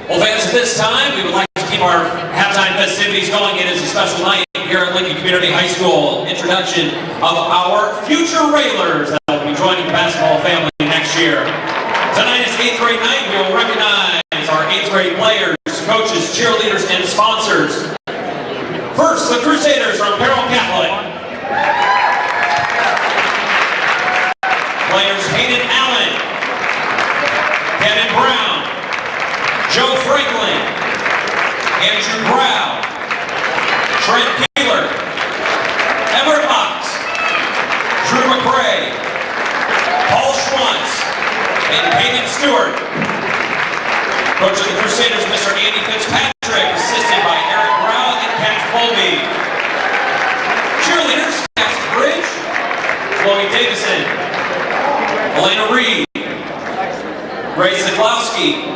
Well, fans, at this time, we would like to keep our halftime festivities going. It is a special night here at Lincoln Community High School. Introduction of our future Railers that will be joining the basketball family next year. Tonight is 8th grade night. We will recognize our 8th grade players, coaches, cheerleaders, and sponsors. First, the Crusaders from Carroll Catholic. Players Hayden Allen, Kevin Brown, Joe Franklin, Andrew Brown, Trent Keeler, Everett Box, Drew McRae, Paul Schwantz, and Peyton Stewart. Coach of the Crusaders, Mr. Andy Fitzpatrick, assisted by Eric Brown and Cass Colby. Cheerleaders, Cass Bridge, Chloe Davison, Elena Reed, Ray Siglowski,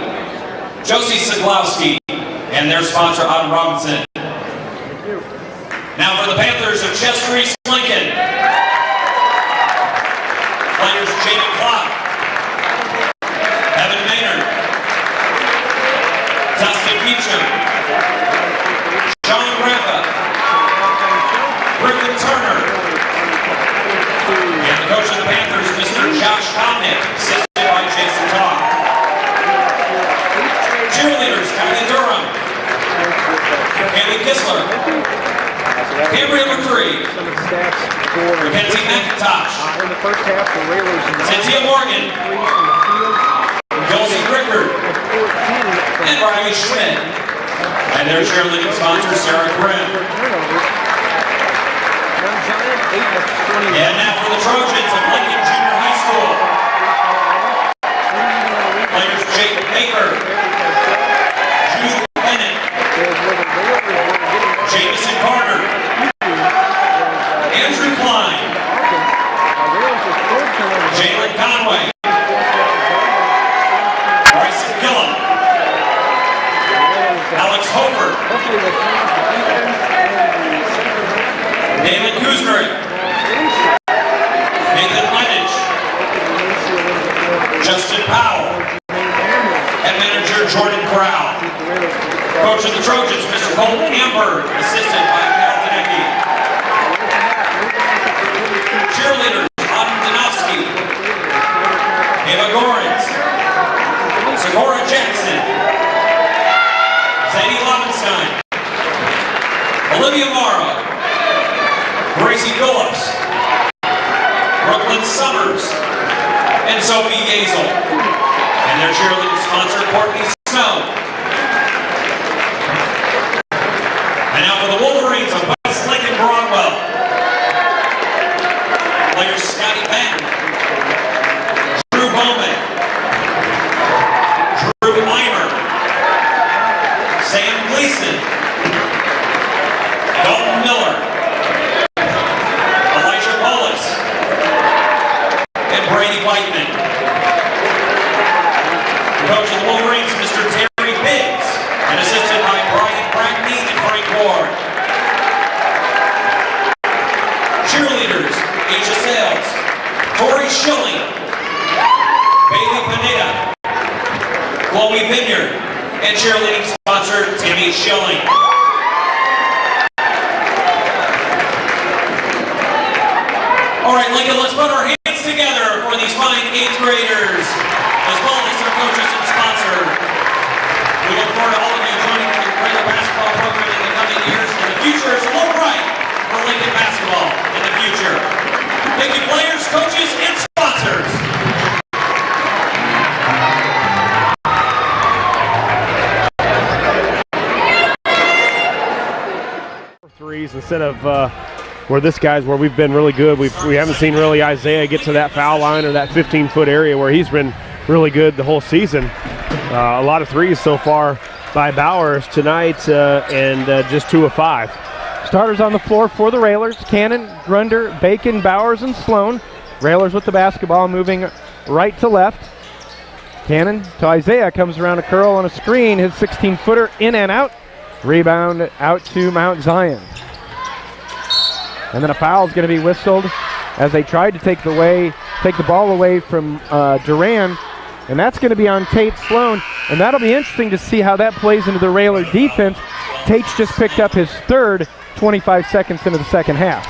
Josie Siglowski, and their sponsor, Autumn Robinson. Now for the Panthers of Chester East Lincoln. Players Jaden Clark, Evan Maynard, Dustin Beecham, John Rappa, Griffin Turner, and the coach of the Panthers, Mr. Josh Komnick, assisted by Jason Talk. Cheerleaders, Kylie Durham, Haley Kistler, Cambria McCree, Mackenzie McIntosh, Cynthia Morgan, Josie Rickard, and Riley Schmidt, and their cheerleading sponsor, Sarah Grimm. And now for the Trojans of Lincoln Junior High School. Players Jake Baker, Jude Bennett, Jamison Carter, Andrew Klein, Jalen Conway, Bryson Gillum, Alex Hofer, David Kuznick, Nathan Lenich, Justin Powell, and manager Jordan Crow. Coach of the Trojans, Mr. Cole Amberg, assisted by Cal Denecki. Cheerleaders, Autumn Danowski, Ava Gorins, Segura Jackson, Zadie Lobenstein, Olivia Mara, Gracie Phillips, Brooklyn Summers, and Sophie Gazel. And their cheerleading sponsor, Courtney Snow. And now for the Wolverines of West Lincoln Broadwell. Players Scotty Patton, Drew Bowman, Drew Weimer, Sam Gleason, Dalton Miller, Elijah Bolus, and Brady Whiteman. Coach of the Wolverines, Mr. Terry Biggs, and assisted by Brian Brackney and Frank Ward. Cheerleaders, Asia Sales, Tori Schilling, Bailey Pineda, Chloe Vineyard, and cheerleading sponsor, Timmy Schilling. All right, Lincoln, let's put our hands together for these fine 8th graders, as well as their coaches and sponsor. We look forward to all of you joining the regular basketball program in the coming years. And the future is a little bright for Lincoln basketball in the future. Thank you, players, coaches, and sponsors. Threes instead of where this guy's where we've been really good. We haven't seen really Isaiah get to that foul line or that 15-foot area where he's been really good the whole season. A lot of threes so far by Bowers tonight, and just 2 of 5. Starters on the floor for the Railers: Cannon, Grunder, Bacon, Bowers, and Sloan. Railers with the basketball, moving right to left. Cannon to Isaiah, comes around a curl on a screen. His 16-footer in and out. Rebound out to Mount Zion. And then a foul is going to be whistled as they tried to take the ball away from Duran. and that's going to be on Tate Sloan, and that'll be interesting to see how that plays into the Railer defense. Tate's just picked up his third 25 seconds into the second half.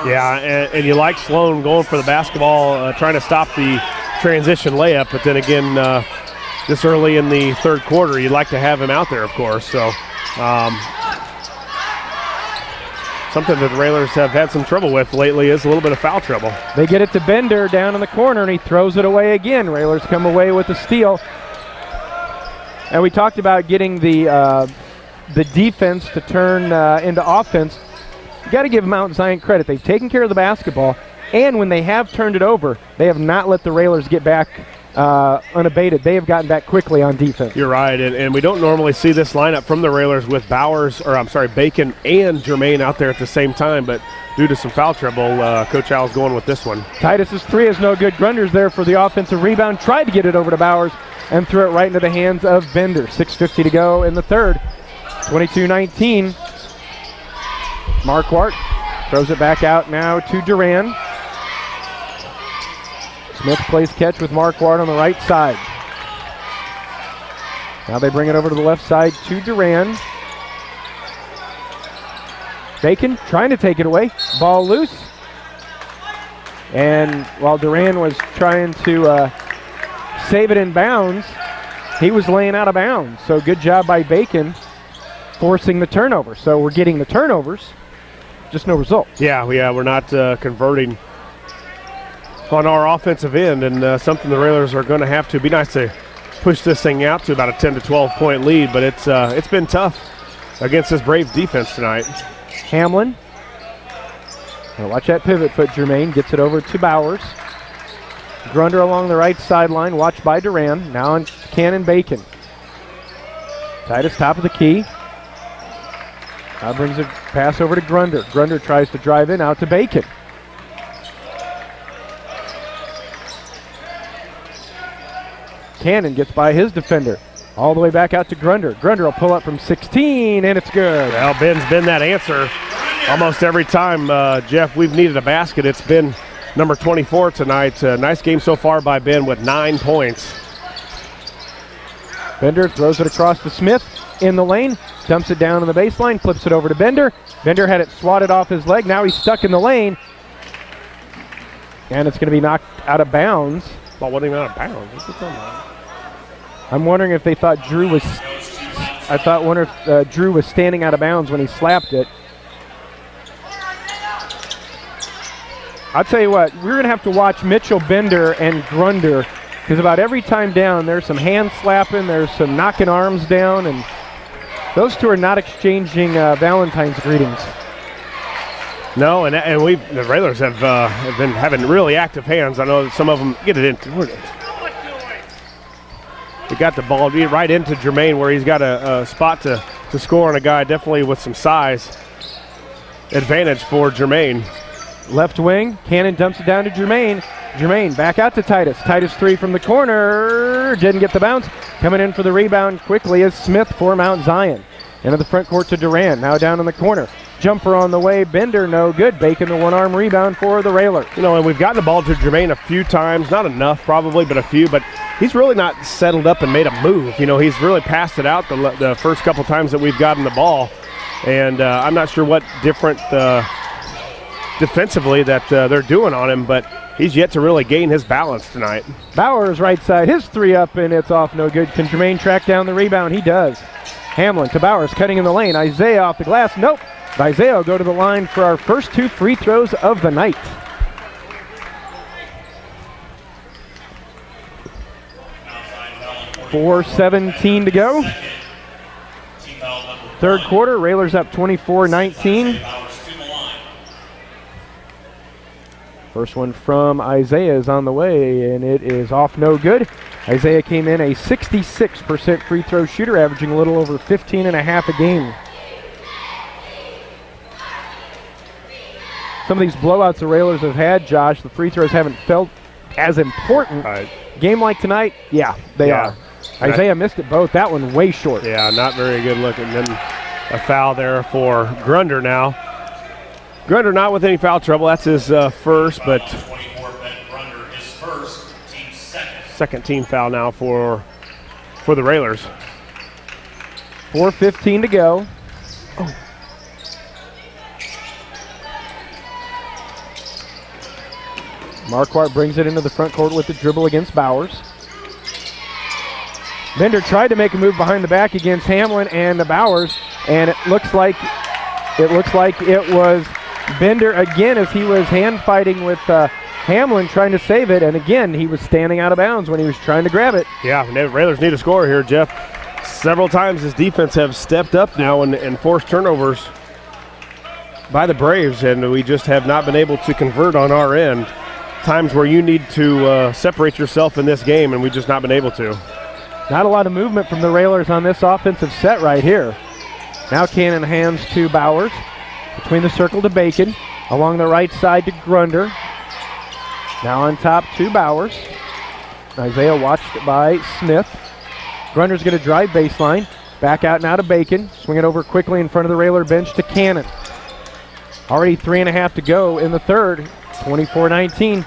Yeah, and you like Sloan going for the basketball, trying to stop the transition layup, but then again, this early in the third quarter, you'd like to have him out there, of course. So something that the Railers have had some trouble with lately is a little bit of foul trouble. They get it to Bender down in the corner, and he throws it away again. Railers come away with the steal. And we talked about getting the defense to turn into offense. You got to give Mount Zion credit. They've taken care of the basketball, and when they have turned it over, they have not let the Railers get back unabated. They have gotten back quickly on defense. You're right, and we don't normally see this lineup from the Railers with Bacon and Jermaine out there at the same time, but due to some foul trouble, Coach Al's going with this one. Titus's three is no good. Grunder's there for the offensive rebound, tried to get it over to Bowers and threw it right into the hands of Bender. 6:50 to go in the third. 22-19. Marquardt throws it back out now to Duran. Smith plays catch with Marquardt on the right side. Now they bring it over to the left side to Duran. Bacon trying to take it away. Ball loose. And while Duran was trying to save it in bounds, he was laying out of bounds. So good job by Bacon forcing the turnover. So we're getting the turnovers, just no result. Yeah, we're not converting on our offensive end, and something the Railers are going to have to. Be nice to push this thing out to about a 10 to 12 point lead, but it's been tough against this Brave defense tonight. Hamlin. Now watch that pivot foot. Jermaine gets it over to Bowers. Grunder along the right sideline, watched by Duran. Now on Cannon Bacon. Titus top of the key. Now brings a pass over to Grunder. Grunder tries to drive in, out to Bacon. Cannon gets by his defender. All the way back out to Grunder. Grunder will pull up from 16, and it's good. Well, Ben's been that answer almost every time, Jeff, we've needed a basket. It's been number 24 tonight. Nice game so far by Ben with 9 points. Bender throws it across to Smith in the lane, dumps it down on the baseline, flips it over to Bender. Bender had it swatted off his leg. Now he's stuck in the lane, and it's going to be knocked out of bounds. Well, what do you mean out of bounds? What's it talking about? I'm wondering if they thought Drew was. Wonder if Drew was standing out of bounds when he slapped it. I'll tell you what, we're going to have to watch Mitchell, Bender, and Grunder, because about every time down, there's some hand slapping, there's some knocking arms down, and those two are not exchanging Valentine's greetings. No, and the Railers have been having really active hands. I know that some of them get it into. They got the ball right into Jermaine, where he's got a spot to score on a guy, definitely with some size advantage for Jermaine. Left wing, Cannon dumps it down to Jermaine. Jermaine back out to Titus. Titus three from the corner, didn't get the bounce. Coming in for the rebound quickly is Smith for Mount Zion. Into the front court to Duran, now down in the corner. Jumper on the way, Bender no good. Bacon the one-arm rebound for the Railers. You know, and we've gotten the ball to Jermaine a few times, not enough probably, but a few, but he's really not settled up and made a move. You know, he's really passed it out the first couple times that we've gotten the ball, and I'm not sure what different defensively that they're doing on him, but he's yet to really gain his balance tonight. Bowers right side, his three up, and it's off no good. Can Jermaine track down the rebound? He does. Hamlin to Bowers, cutting in the lane. Isaiah off the glass. Nope. Isaiah will go to the line for our first 2 free throws of the night. .4:17 to go. Third quarter, Railers up 24-19. First one from Isaiah is on the way, and it is off no good. Isaiah came in a 66% free throw shooter, averaging a little over 15 and a half a game. Some of these blowouts the Railers have had, Josh, the free throws haven't felt as important. Right. Game like tonight, yeah, they are. Isaiah missed it both. That one way short. Yeah, not very good looking. Then a foul there for Grunder now. Grunder not with any foul trouble. That's his first, but 24, Ben Grunder, his first, team second. second team foul now for the Railers. 4:15 to go. Oh. Marquardt brings it into the front court with the dribble against Bowers. Bender tried to make a move behind the back against Hamlin and the Bowers, and it looks like it was Bender again as he was hand fighting with Hamlin trying to save it, and again he was standing out of bounds when he was trying to grab it. Yeah, the Railers need a score here, Jeff. Several times his defense have stepped up now and forced turnovers by the Braves, and we just have not been able to convert on our end. Times where you need to separate yourself in this game, and we've just not been able to. Not a lot of movement from the Railers on this offensive set right here. Now Cannon hands to Bowers. Between the circle to Bacon. Along the right side to Grunder. Now on top to Bowers. Isaiah watched by Smith. Grunder's going to drive baseline. Back out now to Bacon. Swing it over quickly in front of the Railer bench to Cannon. Already 3.5 to go in the third. 24-19.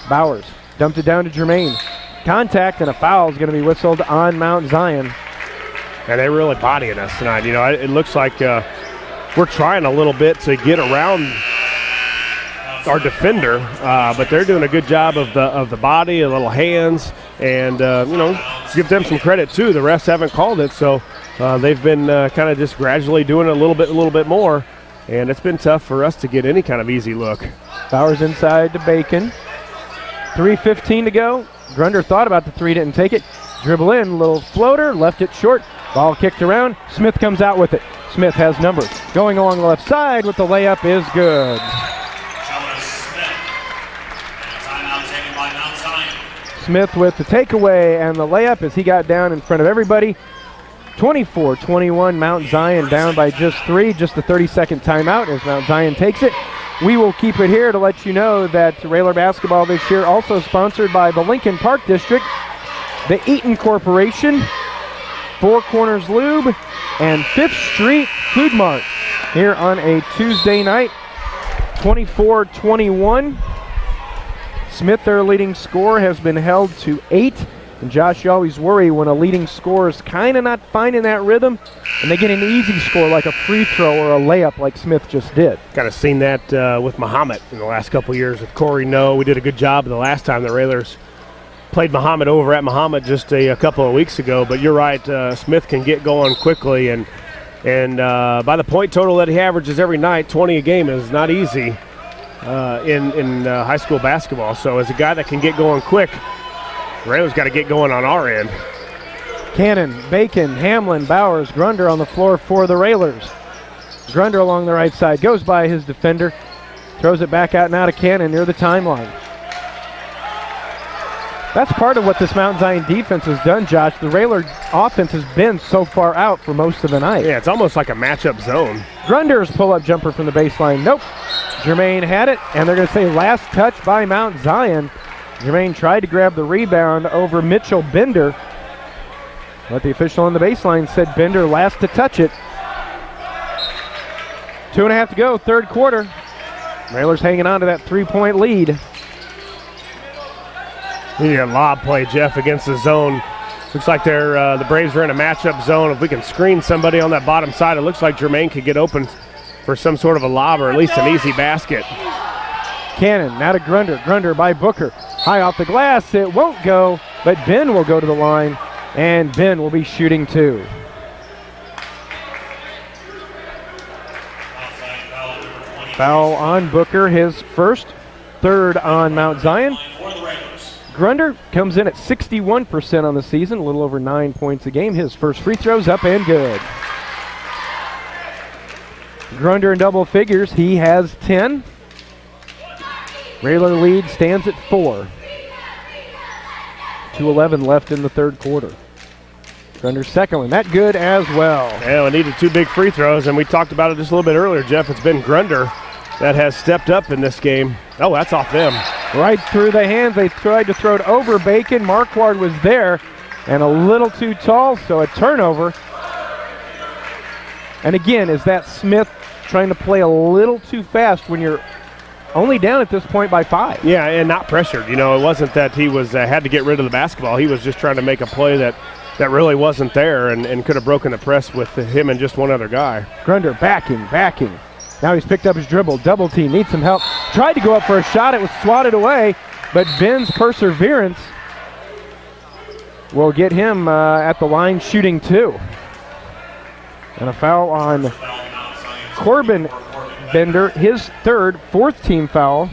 Bowers dumped it down to Jermaine. Contact and a foul is going to be whistled on Mount Zion. And they're really bodying us tonight. You know, it looks like we're trying a little bit to get around our defender, but they're doing a good job of the body, a little hands, and you know, give them some credit too. The refs haven't called it, so they've been kind of just gradually doing it a little bit more, and it's been tough for us to get any kind of easy look. Bowers inside to Bacon. 3:15 to go. Grunder thought about the three, didn't take it. Dribble in, little floater, left it short. Ball kicked around. Smith comes out with it. Smith has numbers. Going along the left side with the layup is good. Smith with the takeaway and the layup as he got down in front of everybody. 24-21, Mount Zion down by just 3. Just the 30-second timeout as Mount Zion takes it. We will keep it here to let you know that Railer basketball this year also sponsored by the Lincoln Park District, the Eaton Corporation, Four Corners Lube, and 5th Street Food Mart here on a Tuesday night. 24-21. Smith, their leading scorer, has been held to 8. And Josh, you always worry when a leading scorer is kind of not finding that rhythm, and they get an easy score like a free throw or a layup like Smith just did. Kind of seen that with Muhammad in the last couple years with Corey No. We did a good job the last time the Railers played Muhammad over at Muhammad just a couple of weeks ago. But you're right, Smith can get going quickly, and by the point total that he averages every night, 20 a game is not easy in high school basketball. So as a guy that can get going quick, Railers got to get going on our end. Cannon, Bacon, Hamlin, Bowers, Grunder on the floor for the Railers. Grunder along the right side goes by his defender, throws it back out now to Cannon near the timeline. That's part of what this Mount Zion defense has done, Josh. The Railer offense has been so far out for most of the night. Yeah, it's almost like a matchup zone. Grunder's pull-up jumper from the baseline. Nope. Jermaine had it, and they're going to say last touch by Mount Zion. Jermaine tried to grab the rebound over Mitchell Bender, but the official on the baseline said Bender last to touch it. 2.5 to go, third quarter. Railers hanging on to that 3-point lead. We need a lob play, Jeff, against the zone. Looks like the Braves are in a matchup zone. If we can screen somebody on that bottom side, it looks like Jermaine could get open for some sort of a lob or at least an easy basket. Cannon, now to Grunder. Grunder by Booker. High off the glass, it won't go, but Ben will go to the line, and Ben will be shooting 2. Foul on Booker, his first, third on Mount Zion. Grunder comes in at 61% on the season, a little over 9 points a game. His first free throw's up and good. Grunder in double figures, he has 10. Railer lead stands at 4. 2:11 left in the third quarter. Grunder's second one, that good as well. Yeah, we needed 2 big free throws, and we talked about it just a little bit earlier, Jeff. It's been Grunder that has stepped up in this game. Oh, that's off them. Right through the hands. They tried to throw it over Bacon. Marquardt was there and a little too tall, so a turnover. And again, is that Smith trying to play a little too fast when you're only down at this point by 5. Yeah, and not pressured. You know, it wasn't that he was had to get rid of the basketball. He was just trying to make a play that really wasn't there and could have broken the press with him and just one other guy. Grunder backing. Now he's picked up his dribble. Double team, needs some help. Tried to go up for a shot. It was swatted away, but Ben's perseverance will get him at the line shooting 2. And a foul on Corbin Bender, his third, 4th team foul.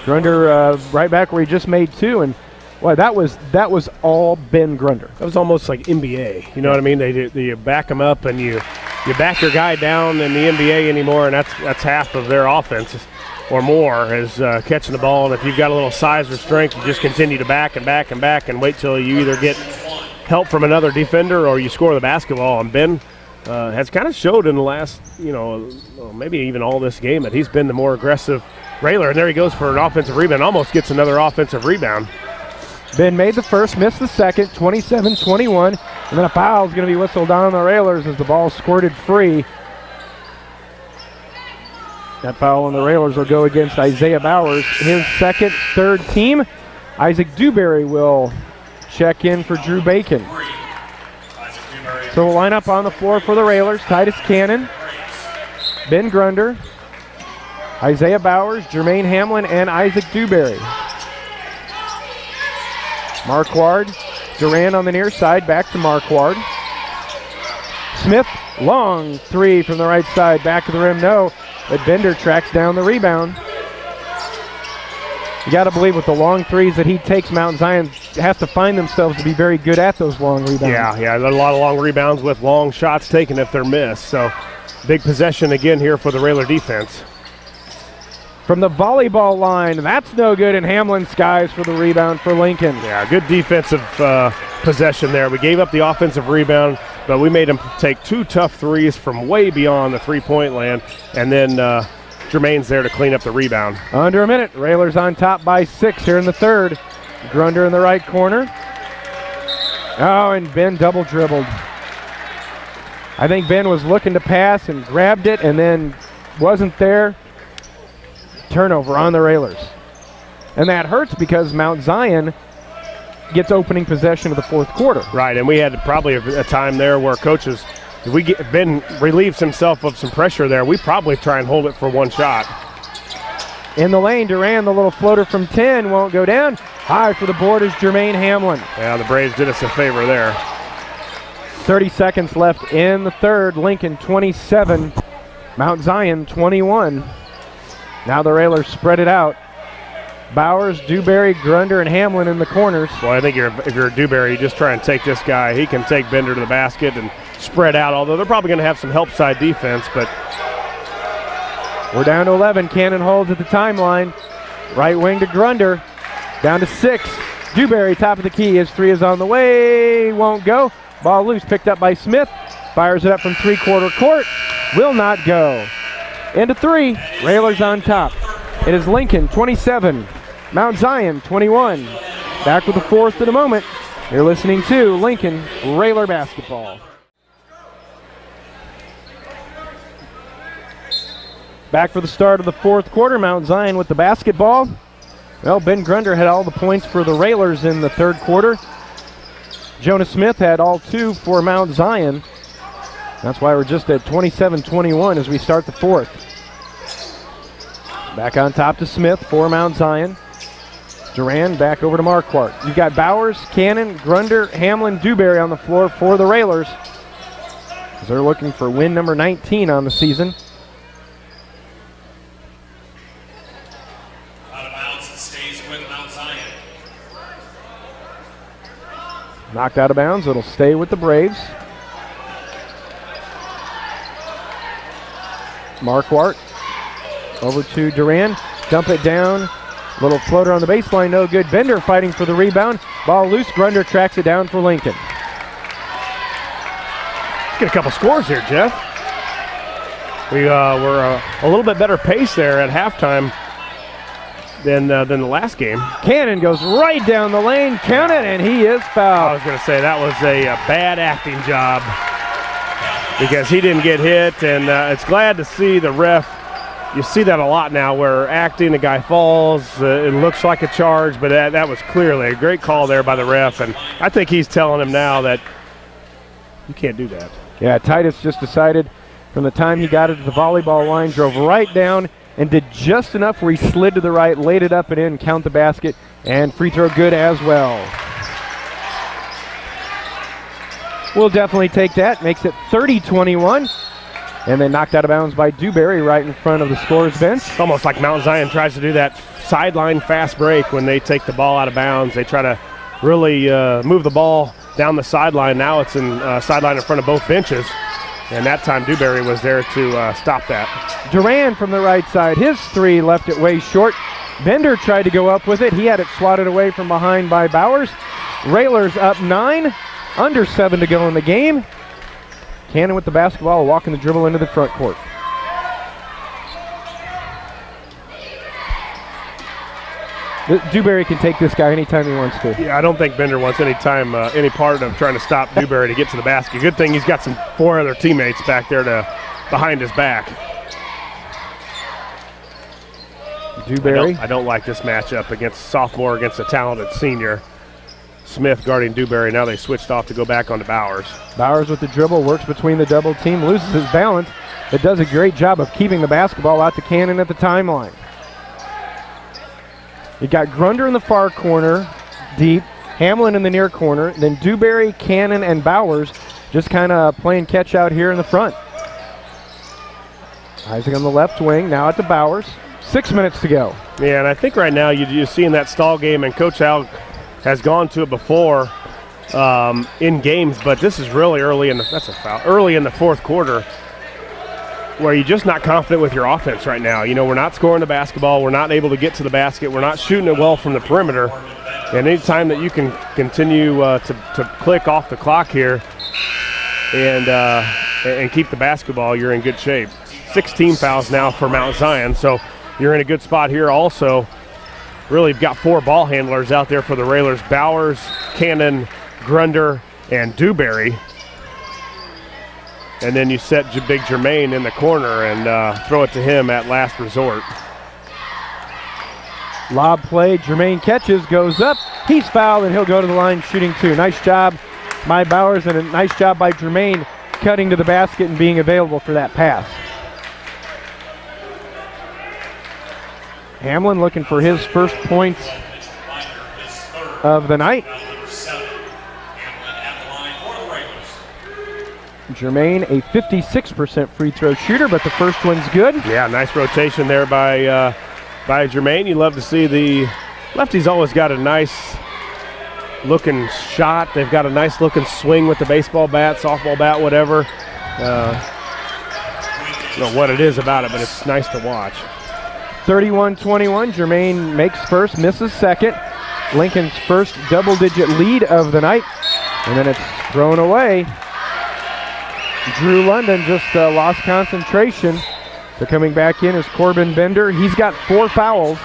Grunder right back where he just made 2, and boy, that was all Ben Grunder. That was almost like NBA. You know what I mean? You back them up and you back your guy down in the NBA anymore, and that's half of their offense or more is catching the ball. And if you've got a little size or strength, you just continue to back and wait till you either get help from another defender or you score the basketball. And Ben has kind of showed in the last, maybe even all this game that he's been the more aggressive Railer. And there he goes for an offensive rebound, almost gets another offensive rebound. Ben made the first, missed the second, 27-21, and then a foul is going to be whistled on the Railers as the ball squirted free. That foul on the Railers will go against Isaiah Bowers, his second, 3rd team. Isaac Dewberry will check in for Drew Bacon. So we'll line up on the floor for the Railers. Titus Cannon, Ben Grunder, Isaiah Bowers, Jermaine Hamlin, and Isaac Dewberry. Marquard, Duran on the near side, back to Marquard. Smith, long 3 from the right side, back of the rim, no, but Bender tracks down the rebound. You got to believe with the long 3s that he takes, Mount Zion has to find themselves to be very good at those long rebounds. Yeah, a lot of long rebounds with long shots taken if they're missed. So big possession again here for the Railer defense. From the volleyball line, that's no good, and Hamlin skies for the rebound for Lincoln. Yeah, good defensive possession there. We gave up the offensive rebound, but we made him take 2 tough 3s from way beyond the three-point land, and then Jermaine's there to clean up the rebound. Under a minute, Railers on top by 6 here in the 3rd. Grunder in the right corner. Oh, and Ben double dribbled. I think Ben was looking to pass and grabbed it and then wasn't there. Turnover on the Railers. And that hurts because Mount Zion gets opening possession of the 4th quarter. Right, and we had probably a time there where coaches, if Ben relieves himself of some pressure there, we probably try and hold it for 1 shot. In the lane, Duran, the little floater from 10 won't go down. High for the board is Jermaine Hamlin. Yeah, the Braves did us a favor there. 30 seconds left in the 3rd. Lincoln 27, Mount Zion 21. Now the Railers spread it out. Bowers, Dewberry, Grunder, and Hamlin in the corners. Well, I think if you're a Dewberry, you just try and take this guy. He can take Bender to the basket and spread out, although they're probably going to have some help side defense. But we're down to 11. Cannon holds at the timeline. Right wing to Grunder. Down to 6. Dewberry, top of the key. His 3 is on the way. Won't go. Ball loose, picked up by Smith. Fires it up from 3-quarter court. Will not go. Into 3. Railers on top. It is Lincoln 27, Mount Zion 21. Back with the 4th in a moment. You're listening to Lincoln Railer Basketball. Back for the start of the 4th quarter. Mount Zion with the basketball. Well, Ben Grunder had all the points for the Railers in the 3rd quarter. Jonah Smith had all 2 for Mount Zion. That's why we're just at 27-21 as we start the 4th. Back on top to Smith for Mount Zion. Duran back over to Marquardt. You've got Bowers, Cannon, Grunder, Hamlin, Dewberry on the floor for the Railers. They're looking for win number 19 on the season. Out of bounds, stays with Mount Zion. Knocked out of bounds. It'll stay with the Braves. Marquardt over to Duran. Dump it down. Little floater on the baseline. No good. Bender fighting for the rebound. Ball loose. Grunder tracks it down for Lincoln. Let's get a couple scores here, Jeff. We were a little bit better pace there at halftime than the last game. Cannon goes right down the lane. Count it, and he is I fouled. was going to say that was a bad acting job because he didn't get hit, and it's glad to see the ref you see that a lot now where acting, the guy falls, it looks like a charge, but that was clearly a great call there by the ref, and I think he's telling him now that you can't do that. Yeah, Titus just decided from the time he got it to the volleyball line, drove right down and did just enough where he slid to the right, laid it up and in, count the basket, and free throw good as well. We'll definitely take that. Makes it 30-21. And then knocked out of bounds by Dewberry right in front of the scorer's bench. It's almost like Mount Zion tries to do that sideline fast break when they take the ball out of bounds. They try to really move the ball down the sideline. Now it's in sideline in front of both benches. And that time Dewberry was there to stop that. Duran from the right side. His three left it way short. Bender tried to go up with it. He had it swatted away from behind by Bowers. Railers up 9. Under 7 to go in the game. Cannon with the basketball, walking the dribble into the front court. Dewberry can take this guy anytime he wants to. Yeah, I don't think Bender wants any part of trying to stop Dewberry to get to the basket. Good thing he's got some 4 other teammates back there behind his back. Dewberry. I don't like this matchup against sophomore against a talented senior. Smith guarding Dewberry. Now they switched off to go back onto Bowers. Bowers with the dribble, works between the double team, loses his balance, but does a great job of keeping the basketball out to Cannon at the timeline. You got Grunder in the far corner, deep, Hamlin in the near corner, then Dewberry, Cannon, and Bowers just kind of playing catch out here in the front. Isaac on the left wing, now at the Bowers. 6 minutes to go. Yeah, and I think right now you're seeing that stall game, and Coach Al has gone to it before in games, but this is really early in the fourth quarter where you're just not confident with your offense right now. You know, we're not scoring the basketball, we're not able to get to the basket, we're not shooting it well from the perimeter, and any time that you can continue to click off the clock here and keep the basketball, you're in good shape. 16 fouls now for Mount Zion, so you're in a good spot here also. Really, you've got 4 ball handlers out there for the Railers. Bowers, Cannon, Grunder, and Dewberry. And then you set Big Jermaine in the corner and throw it to him at last resort. Lob play, Jermaine catches, goes up. He's fouled, and he'll go to the line shooting 2. Nice job by Bowers, and a nice job by Jermaine cutting to the basket and being available for that pass. Hamlin looking for his first points of the night. Jermaine, a 56% free throw shooter, but the first one's good. Yeah, nice rotation there by Jermaine. You love to see the lefties always got a nice looking shot. They've got a nice looking swing with the baseball bat, softball bat, whatever. I don't know what it is about it, but it's nice to watch. 31-21, Jermaine makes first, misses second. Lincoln's first double-digit lead of the night, and then it's thrown away. Drew London just lost concentration. So coming back in is Corbin Bender. He's got 4 fouls.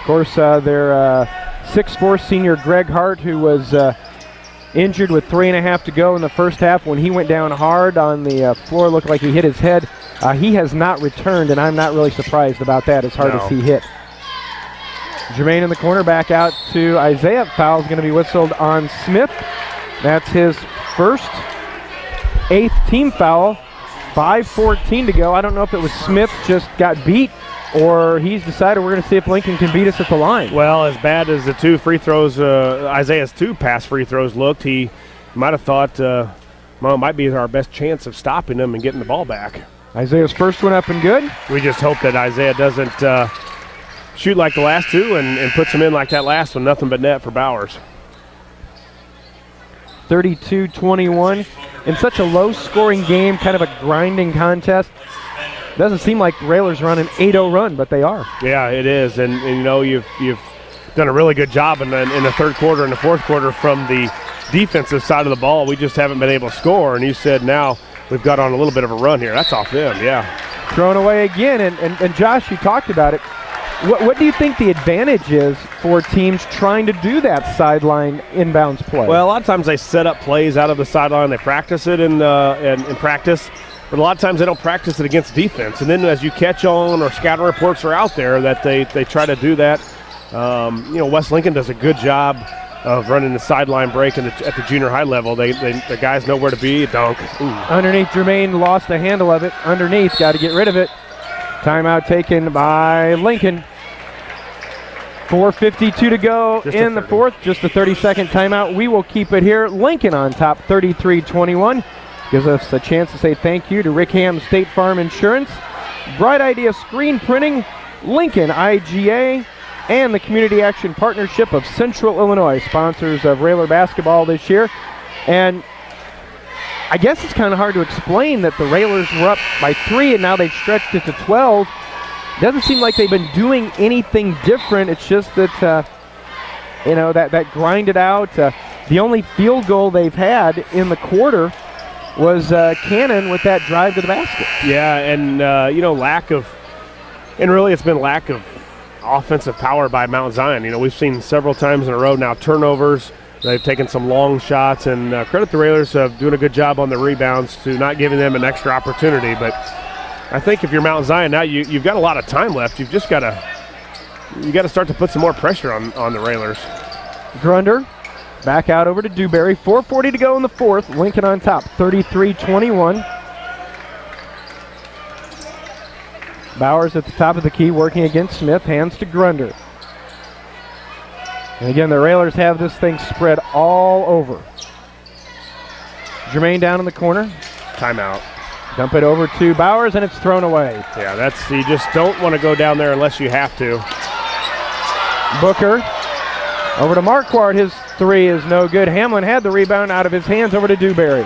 Of course, their 6'4" senior Greg Hart, who was injured with 3.5 to go in the first half. When he went down hard on the floor, looked like he hit his head. He has not returned, and I'm not really surprised about that, as hard as he hit. Jermaine in the corner, back out to Isaiah. Foul's going to be whistled on Smith. That's his first 8th team foul. 5:14 to go. I don't know if it was Smith just got beat or he's decided we're going to see if Lincoln can beat us at the line. Well, as bad as the 2 free throws, Isaiah's 2 pass free throws looked, he might have thought, well, it might be our best chance of stopping them and getting the ball back. Isaiah's first one up and good. We just hope that Isaiah doesn't shoot like the last 2 and puts them in like that last one. Nothing but net for Bowers. 32-21. In such a low-scoring game, kind of a grinding contest. Doesn't seem like the Railers run an 8-0 run, but they are. Yeah, it is, and you know you've done a really good job in the third quarter and the fourth quarter from the defensive side of the ball. We just haven't been able to score, and you said now we've got on a little bit of a run here. That's off them, yeah. Thrown away again, and Josh, you talked about it. What do you think the advantage is for teams trying to do that sideline inbounds play? Well, a lot of times they set up plays out of the sideline. They practice it in practice. but a lot of times they don't practice it against defense. And then as you catch on or scouting reports are out there that they try to do that. West Lincoln does a good job of running the sideline break at the junior high level. The guys know where to be. Dunk. Ooh. Underneath, Jermaine lost the handle of it. Underneath, got to get rid of it. Timeout taken by Lincoln. 4:52 to go in the fourth. Just a 30-second timeout. We will keep it here. Lincoln on top, 33-21. Gives us a chance to say thank you to Rick Ham State Farm Insurance, Bright Idea Screen Printing, Lincoln IGA, and the Community Action Partnership of Central Illinois, sponsors of Railer basketball this year. And I guess it's kind of hard to explain that the Railers were up by 3 and now they've stretched it to 12. Doesn't seem like they've been doing anything different. It's just that, that grinded out. The only field goal they've had in the quarter was Cannon with that drive to the basket. Yeah, and, it's been lack of offensive power by Mount Zion. We've seen several times in a row now turnovers. They've taken some long shots, and credit the Railers of doing a good job on the rebounds to not giving them an extra opportunity. But I think if you're Mount Zion now, you've got a lot of time left. You've just got to start to put some more pressure on the Railers. Grunder back out over to Dewberry. 4:40 to go in the fourth. Lincoln on top, 33-21. Bowers at the top of the key working against Smith. Hands to Grunder. And again, the Railers have this thing spread all over. Jermaine down in the corner. Timeout. Dump it over to Bowers, and it's thrown away. Yeah, you just don't want to go down there unless you have to. Booker over to Marquardt. His three is no good. Hamlin had the rebound out of his hands over to Dewberry.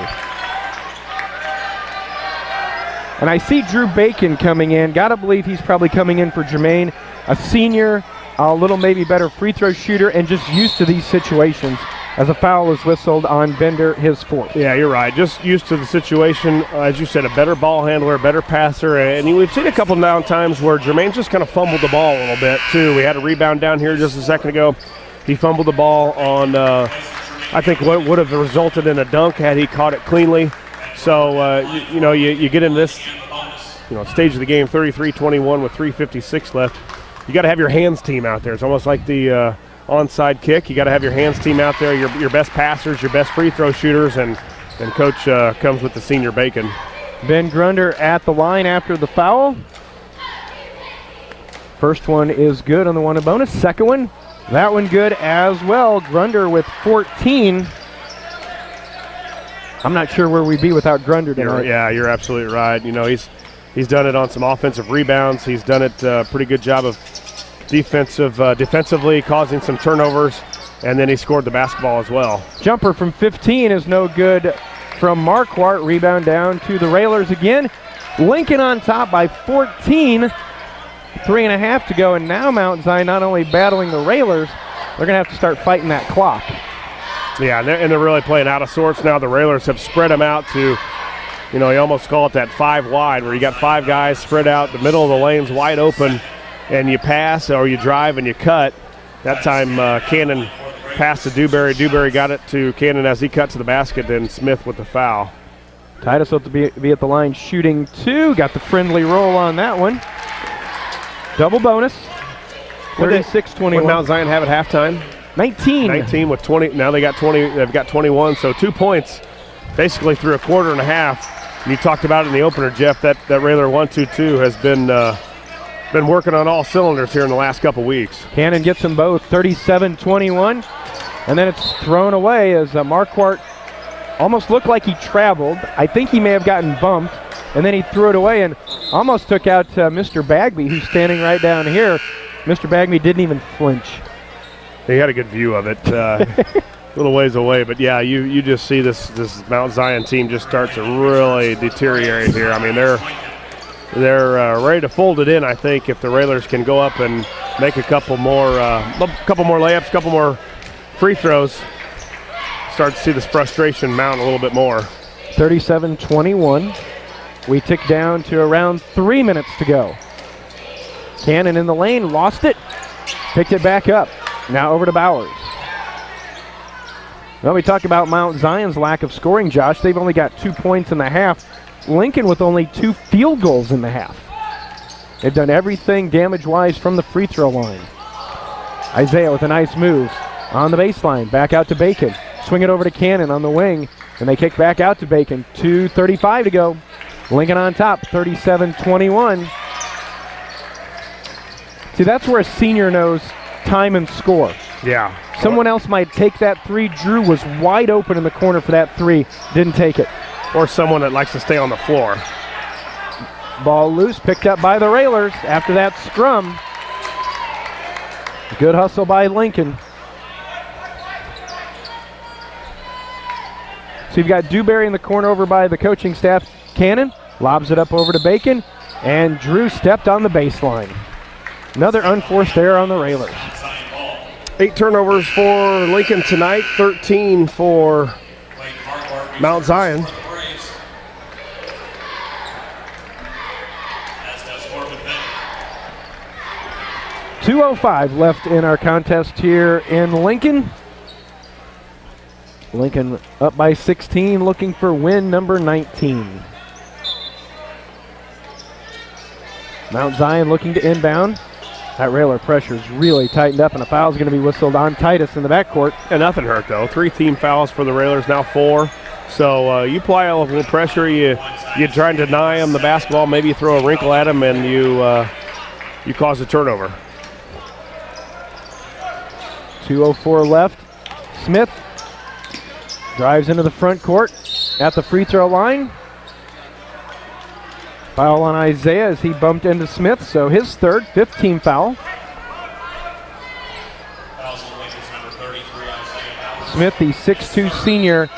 And I see Drew Bacon coming in. Got to believe he's probably coming in for Jermaine, a senior, a little maybe better free throw shooter, and just used to these situations as a foul is whistled on Bender, his fourth. Yeah, you're right. Just used to the situation. As you said, a better ball handler, a better passer. And we've seen a couple down times where Jermaine just kind of fumbled the ball a little bit, too. We had a rebound down here just a second ago. He fumbled the ball on, I think, what would have resulted in a dunk had he caught it cleanly. So, you get in this, stage of the game, 33-21 with 3:56 left. You got to have your hands team out there. It's almost like the onside kick. You got to have your hands team out there, your best passers, your best free throw shooters, and Coach comes with the senior Bacon. Ben Grunder at the line after the foul. First one is good on the one bonus. Second one, that one good as well. Grunder with 14. I'm not sure where we'd be without Grunder tonight. You're absolutely right. He's done it on some offensive rebounds. He's done it pretty good job of defensively causing some turnovers, and then he scored the basketball as well. Jumper from 15 is no good from Marquardt. Rebound down to the Railers again. Lincoln on top by 14. 3.5 to go, and now Mount Zion not only battling the Railers, they're going to have to start fighting that clock. Yeah, and they're really playing out of sorts now. The Railers have spread them out to, you almost call it that 5 wide, where you got 5 guys spread out, the middle of the lane's wide open, and you pass or you drive and you cut. That time Cannon passed to Dewberry. Dewberry got it to Cannon as he cut to the basket, then Smith with the foul. Titus will be at the line shooting 2. Got the friendly roll on that one. Double bonus. 36-21. What Mount Zion have at halftime? 19 with 20. Now they got 20. They've got 21. So 2 points, basically through a quarter and a half. And you talked about it in the opener, Jeff. That Railer 1-2-2 has been working on all cylinders here in the last couple weeks. Cannon gets them both. 37-21, and then it's thrown away as Marquardt almost looked like he traveled. I think he may have gotten bumped, and then he threw it away and almost took out Mr. Bagby, who's standing right down here. Mr. Bagby didn't even flinch. He had a good view of it, a little ways away. But, yeah, you just see this Mount Zion team just start to really deteriorate here. I mean, they're ready to fold it in, I think, if the Railers can go up and make a couple more layups, couple more free throws. Start to see this frustration mount a little bit more. 37-21. We tick down to around 3 minutes to go. Cannon in the lane, lost it, picked it back up. Now over to Bowers. Well, we talked about Mount Zion's lack of scoring, Josh. They've only got 2 points in the half. Lincoln with only 2 field goals in the half. They've done everything damage-wise from the free throw line. Isaiah with a nice move on the baseline. Back out to Bacon. Swing it over to Cannon on the wing. And they kick back out to Bacon. 2:35 to go. Lincoln on top, 37-21. See, that's where a senior knows time and score. Yeah. Someone else might take that three. Drew was wide open in the corner for that three. Didn't take it. Or someone that likes to stay on the floor. Ball loose, picked up by the Railers after that scrum. Good hustle by Lincoln. So you've got Dewberry in the corner over by the coaching staff. Cannon lobs it up over to Bacon, and Drew stepped on the baseline. Another unforced error on the Railers. 8 turnovers for Lincoln tonight, 13 for Mount Zion. 2:05 left in our contest here in Lincoln. Lincoln up by 16, looking for win number 19. Mount Zion looking to inbound. That Railer pressure's really tightened up, and a foul's going to be whistled on Titus in the backcourt. Yeah, nothing hurt, though. 3 team fouls for the Railers, now 4. So you apply a little pressure, you try and deny them the basketball, maybe you throw a wrinkle at them, and you cause a turnover. 2:04 left. Smith drives into the front court at the free throw line. Foul on Isaiah as he bumped into Smith, so his third, 5th team foul. Smith, the 6'2 senior,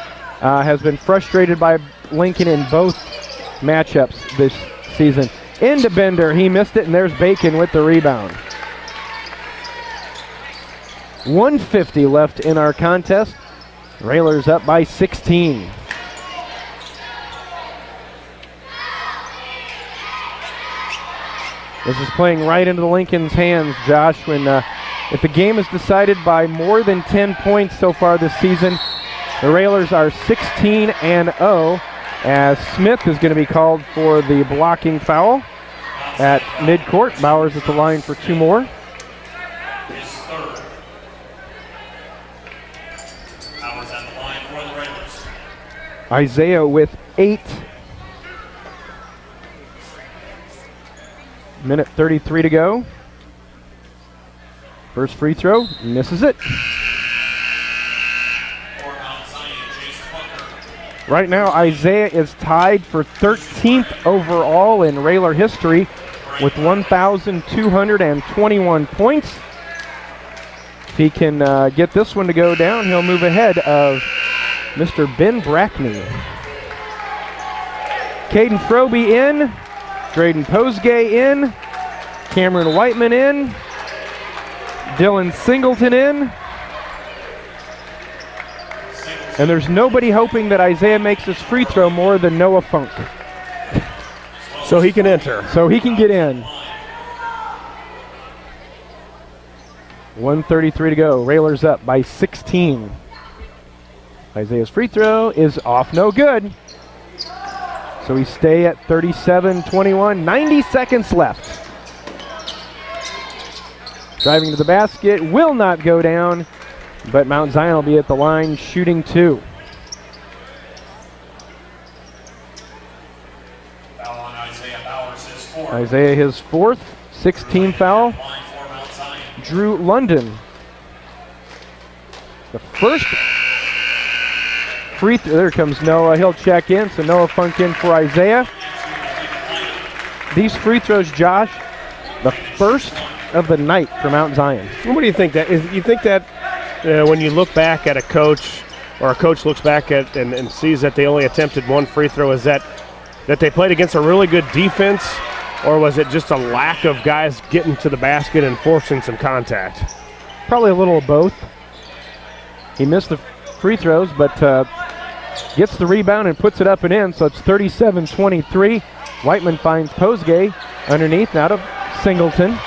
has been frustrated by Lincoln in both matchups this season. Into Bender, he missed it, and there's Bacon with the rebound. 1:50 left in our contest. Railers up by 16. This is playing right into the Lincoln's hands, Josh, when if the game is decided by more than 10 points so far this season, the Railers are 16-0, as Smith is going to be called for the blocking foul at midcourt. Bowers at the line for 2 more. Isaiah with 8. Minute 33 to go. First free throw, misses it. Right now, Isaiah is tied for 13th overall in Railer history with 1,221 points. If he can get this one to go down, he'll move ahead of Mr. Ben Brackney. Caden Froby in. Drayden Posgay in. Cameron Whiteman in. Dylan Singleton in. And there's nobody hoping that Isaiah makes his free throw more than Noah Funk. So he can enter. So he can get in. 1:33 to go. Railers up by 16. Isaiah's free throw is off, no good. So we stay at 37-21, 90 seconds left. Driving to the basket, will not go down, but Mount Zion will be at the line shooting 2. Foul on Isaiah Bowers, his 4th. Isaiah his 4th, 16 foul. Drew London. The first free throw, there comes Noah, he'll check in, so Noah Funk in for Isaiah. These free throws, Josh, the first of the night for Mount Zion. What do you think that is? You think that when you look back at a coach, or a coach looks back at and sees that they only attempted 1 free throw, is that they played against a really good defense, or was it just a lack of guys getting to the basket and forcing some contact? Probably a little of both. He missed the free throws, but gets the rebound and puts it up and in, so it's 37-23. Whiteman finds Posgay underneath, now to Singleton.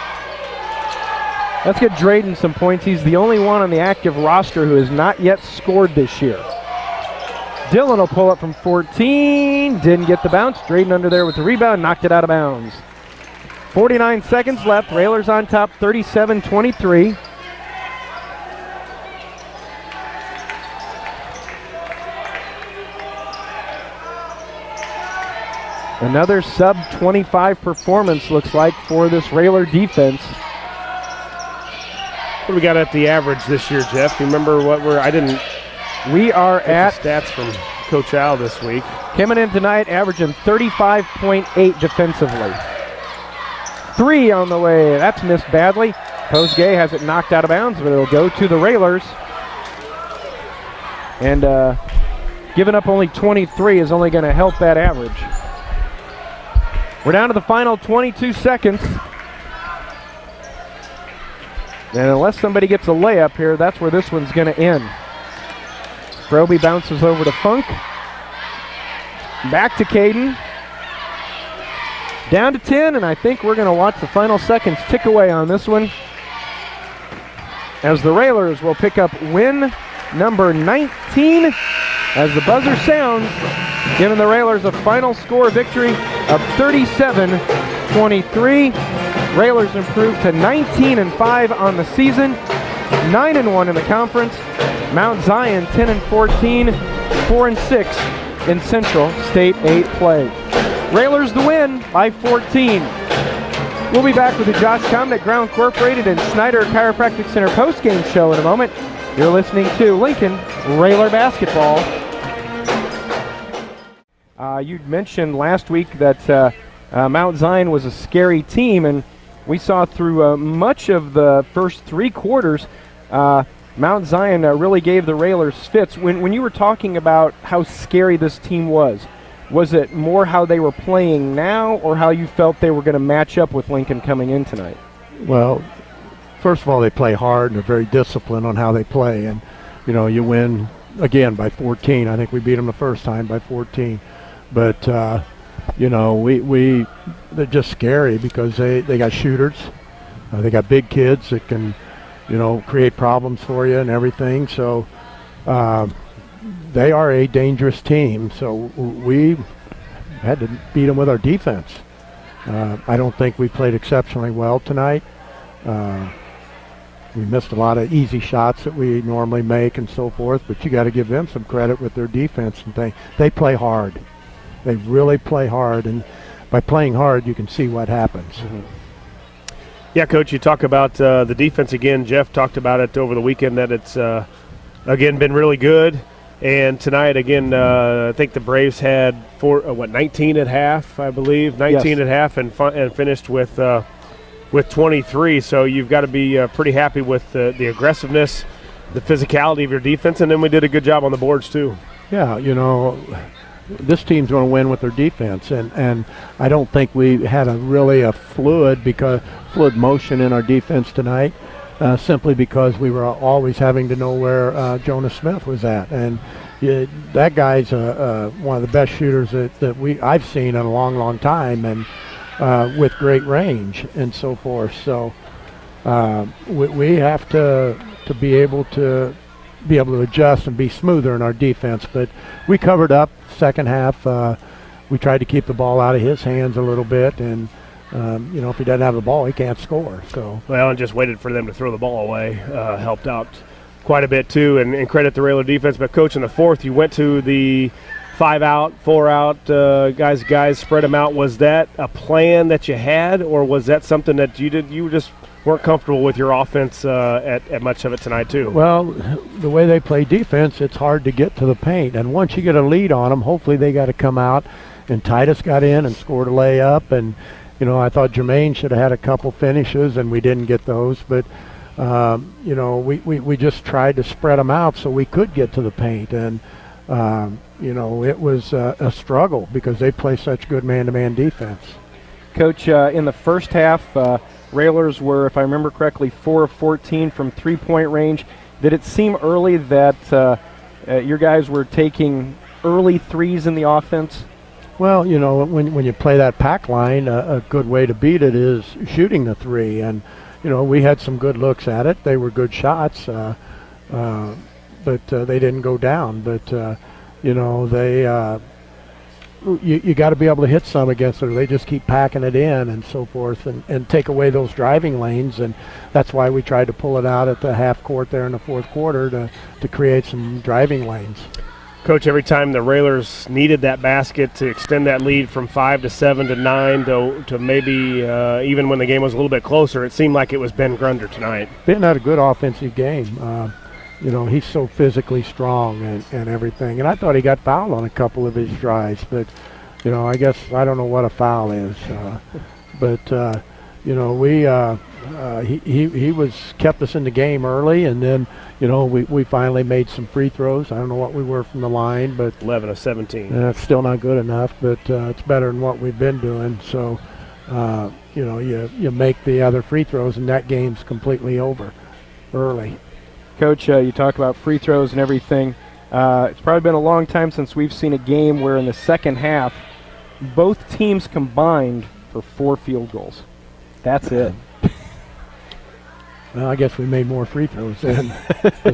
Let's get Drayden some points. He's the only one on the active roster who has not yet scored this year. Dillon will pull up from 14. Didn't get the bounce. Drayden under there with the rebound. Knocked it out of bounds. 49 seconds left. Railers on top 37-23. Another sub-25 performance looks like for this Railer defense. What do we got at the average this year, Jeff? You remember what We are at the stats from Coach Al this week. Coming in tonight, averaging 35.8 defensively. 3 on the way. That's missed badly. Posgay has it knocked out of bounds, but it'll go to the Railers. And giving up only 23 is only going to help that average. We're down to the final 22 seconds. And unless somebody gets a layup here, that's where this one's going to end. Roby bounces over to Funk. Back to Caden. Down to 10, and I think we're going to watch the final seconds tick away on this one, as the Railers will pick up win number 19 as the buzzer sounds, giving the Railers a final score victory of 37-23. Railers improved to 19-5 on the season, 9-1 in the conference. Mount Zion 10-14, 4-6 in Central State 8 play. Railers the win by 14. We'll be back with the Josh Komnick Ground Incorporated and Schneider Chiropractic Center postgame show in a moment. You're listening to Lincoln Railer Basketball. You mentioned last week that Mount Zion was a scary team, and we saw through much of the first 3 quarters Mount Zion really gave the Railers fits. When you were talking about how scary this team was it more how they were playing now or how you felt they were going to match up with Lincoln coming in tonight? Well, first of all, they play hard and they're very disciplined on how they play. And, you win, again, by 14. I think we beat them the first time by 14. But, they're just scary because they got shooters. They got big kids that can, create problems for you and everything. So they are a dangerous team. So we had to beat them with our defense. I don't think we played exceptionally well tonight. We missed a lot of easy shots that we normally make and so forth, but you got to give them some credit with their defense and things. They play hard. They really play hard, and by playing hard, you can see what happens. Mm-hmm. Yeah, Coach, you talk about the defense again. Jeff talked about it over the weekend that it's, again, been really good. And tonight, again, I think the Braves had 19 at half, I believe, 19 at half, and finished with 23. So you've got to be pretty happy with the aggressiveness, the physicality of your defense, and then we did a good job on the boards too. Yeah, this team's going to win with their defense, and I don't think we had a fluid motion in our defense tonight, simply because we were always having to know where Jonas Smith was at, and that guy's one of the best shooters that I've seen in a long, long time, and with great range and so forth. So we have to be able to adjust and be smoother in our defense, but we covered up second half. We tried to keep the ball out of his hands a little bit, and if he doesn't have the ball, he can't score. So and just waited for them to throw the ball away helped out quite a bit too, and credit the Railer defense. But Coach, in the fourth, you went to the 5-out, 4-out, guys spread them out. Was that a plan that you had, or was that something that you did? You just weren't comfortable with your offense at much of it tonight too? Well, the way they play defense, it's hard to get to the paint, and once you get a lead on them, hopefully they got to come out. And Titus got in and scored a layup, and I thought Jermaine should have had a couple finishes, and we didn't get those. But we just tried to spread them out so we could get to the paint, and it was a struggle because they play such good man-to-man defense. Coach, in the first half, Railers were, if I remember correctly, 4 of 14 from three-point range. Did it seem early that your guys were taking early threes in the offense? Well, when you play that pack line, a good way to beat it is shooting the three. And, we had some good looks at it. They were good shots, but they didn't go down. But, you know, they you got to be able to hit some against it, or they just keep packing it in and so forth, and take away those driving lanes. And that's why we tried to pull it out at the half court there in the fourth quarter to create some driving lanes. Coach, every time the Railers needed that basket to extend that lead from 5 to 7 to 9 to maybe even when the game was a little bit closer, it seemed like it was Ben Grunder tonight. Ben had a good offensive game. You know, he's so physically strong and everything. And I thought he got fouled on a couple of his drives, but, you know, I guess I don't know what a foul is. You know, he kept us in the game early, and then, you know, we finally made some free throws. I don't know what we were from the line, but 11 of 17. It's still not good enough, but it's better than what we've been doing. So, you know, you make the other free throws, and that game's completely over early. Coach, you talk about free throws and everything. It's probably been a long time since we've seen a game where in the second half both teams combined for 4 field goals. That's it. Well, I guess we made more free throws than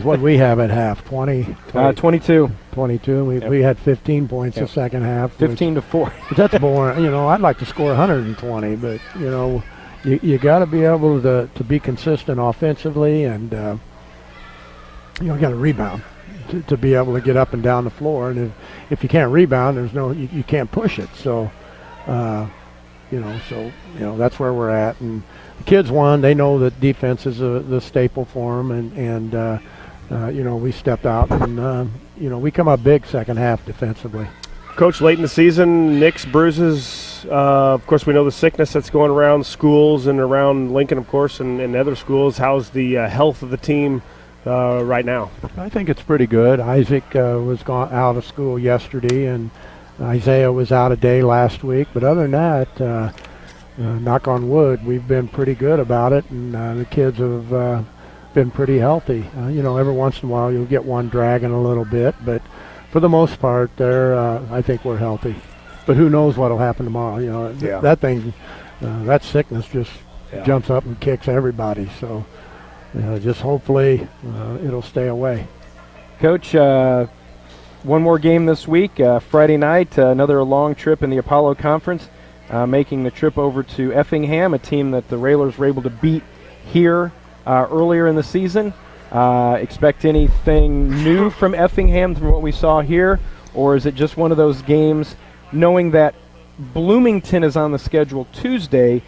what we have at half. 22. 22. We had 15 points the second half. 15 to 4. That's boring. You know, I'd like to score 120, but, you know, you got to be able to be consistent offensively, and you know, got to rebound to be able to get up and down the floor. And if you can't rebound, you can't push it. So, you know, that's where we're at. And the kids won. They know that defense is the staple for them, and you know, we stepped out and you know, we come up big second half defensively. Coach, late in the season, nicks, bruises. Of course, we know the sickness that's going around schools and around Lincoln, of course, and other schools. How's the health of the team right now? I think it's pretty good. Isaac was out of school yesterday, and Isaiah was out a day last week. But other than that, knock on wood, we've been pretty good about it, and the kids have been pretty healthy. You know, every once in a while you'll get one dragging a little bit, but for the most part, I think we're healthy. But who knows what will happen tomorrow? You know, that thing, that sickness just jumps up and kicks everybody. So just hopefully it'll stay away. Coach, one more game this week, Friday night, another long trip in the Apollo Conference, making the trip over to Effingham, a team that the Railers were able to beat here earlier in the season. Expect anything new from Effingham from what we saw here, or is it just one of those games, knowing that Bloomington is on the schedule Tuesday,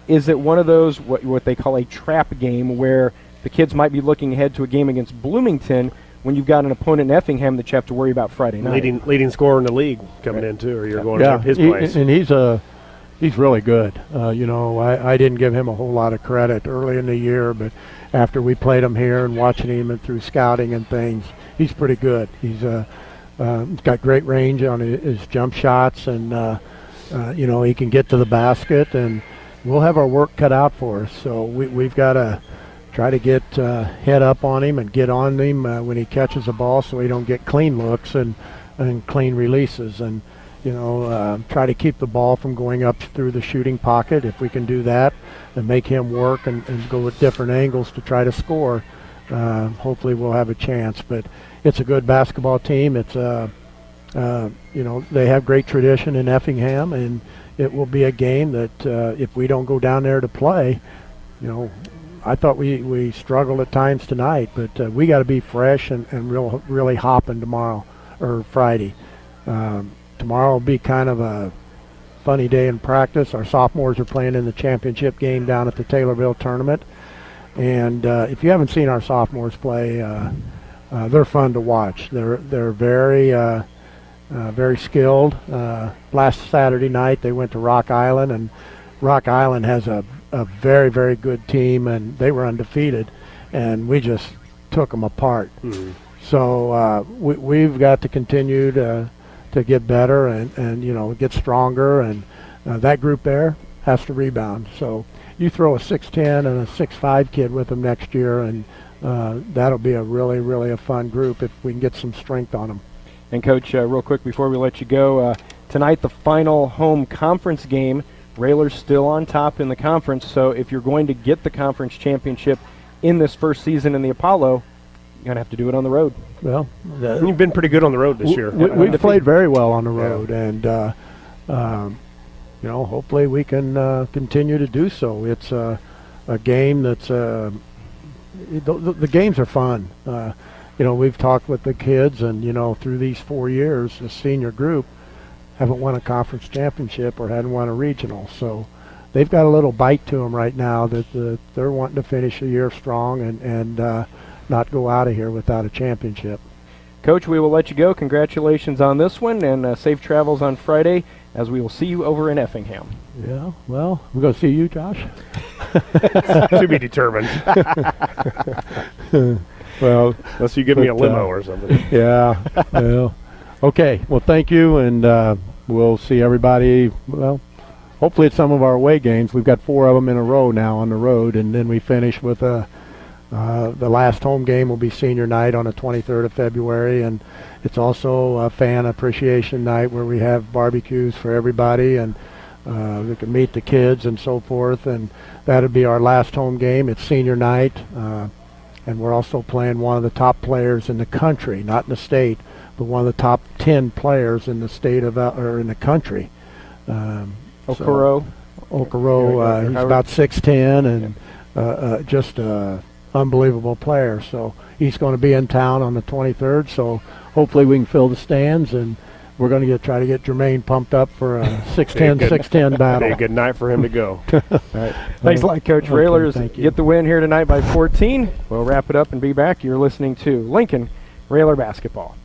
is it one of those what they call a trap game where the kids might be looking ahead to a game against Bloomington when you've got an opponent in Effingham that you have to worry about Friday night? Leading scorer in the league coming in too, or you're going to his place. And he's really good. You know, I didn't give him a whole lot of credit early in the year, but after we played him here and watching him and through scouting and things, he's pretty good. He's got great range on his jump shots, and you know, he can get to the basket, and we'll have our work cut out for us. So we've got to try to get head up on him and get on him when he catches the ball, so he don't get clean looks and clean releases, and you know, try to keep the ball from going up through the shooting pocket. If we can do that and make him work and go with different angles to try to score, hopefully we'll have a chance. But it's a good basketball team. It's you know, they have great tradition in Effingham, and it will be a game that if we don't go down there to play, you know, I thought we struggled at times tonight, but we got to be fresh and really hopping tomorrow or Friday. Tomorrow will be kind of a funny day in practice. Our sophomores are playing in the championship game down at the Taylorville tournament, and if you haven't seen our sophomores play, they're fun to watch. They're very skilled. Last Saturday night they went to Rock Island, and Rock Island has a very, very good team, and they were undefeated, and we just took them apart. Mm-hmm. So we've got to continue to get better and you know, get stronger, and that group there has to rebound. So you throw a 6'10" and a 6'5" kid with them next year, and that'll be a really, really a fun group if we can get some strength on them. And Coach, real quick before we let you go, tonight the final home conference game. Railers still on top in the conference, so if you're going to get the conference championship in this first season in the Apollo, Going to have to do it on the road. Well, You've been pretty good on the road this year. we've played very well on the road, and hopefully we can continue to do so. It's a game that's the games are fun. We've talked with the kids, and through these 4 years, the senior group haven't won a conference championship or hadn't won a regional, so they've got a little bite to them right now that they're wanting to finish the year strong and not go out of here without a championship. Coach, we will let you go. Congratulations on this one, and safe travels on Friday, as we will see you over in Effingham. Yeah, well, we're going to see you, Josh. To be determined. Well, unless you give me a limo or something. Yeah. Well, okay. Well, thank you, and we'll see everybody. Well, hopefully at some of our away games. We've got 4 of them in a row now on the road, and then we finish with the last home game will be senior night on the 23rd of February, and it's also a fan appreciation night where we have barbecues for everybody, and we can meet the kids and so forth, and that'll be our last home game. It's senior night, and we're also playing one of the top players in the country, not in the state, but one of the top 10 players in the state or in the country. Okoro. He's about 6'10", and just unbelievable player. So he's going to be in town on the 23rd, so hopefully we can fill the stands, and we're going to try to get Jermaine pumped up for a 6'10" battle. Be a good night for him to go. All right. Thanks a lot, Coach. Okay, Railers thank you. get the win here tonight by 14. We'll wrap it up and be back. You're listening to Lincoln Railer Basketball.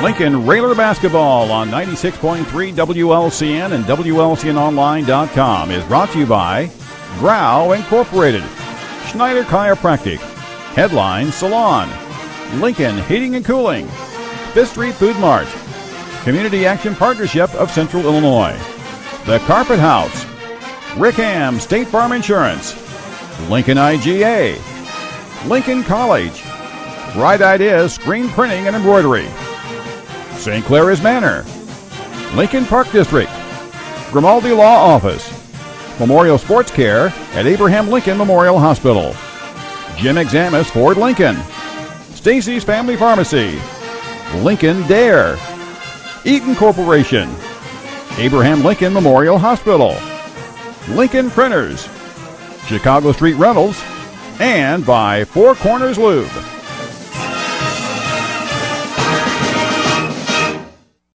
Lincoln Railer Basketball on 96.3 WLCN and WLCNonline.com is brought to you by Grau Incorporated, Schneider Chiropractic, Headline Salon, Lincoln Heating and Cooling, Fifth Street Food Mart, Community Action Partnership of Central Illinois, The Carpet House, Rickham State Farm Insurance, Lincoln IGA, Lincoln College, Bright Ideas Screen Printing and Embroidery, St. Clair's Manor, Lincoln Park District, Grimaldi Law Office, Memorial Sports Care at Abraham Lincoln Memorial Hospital, Jim Examus Ford Lincoln, Stacy's Family Pharmacy, Lincoln Dare, Eaton Corporation, Abraham Lincoln Memorial Hospital, Lincoln Printers, Chicago Street Rentals, and by Four Corners Lube.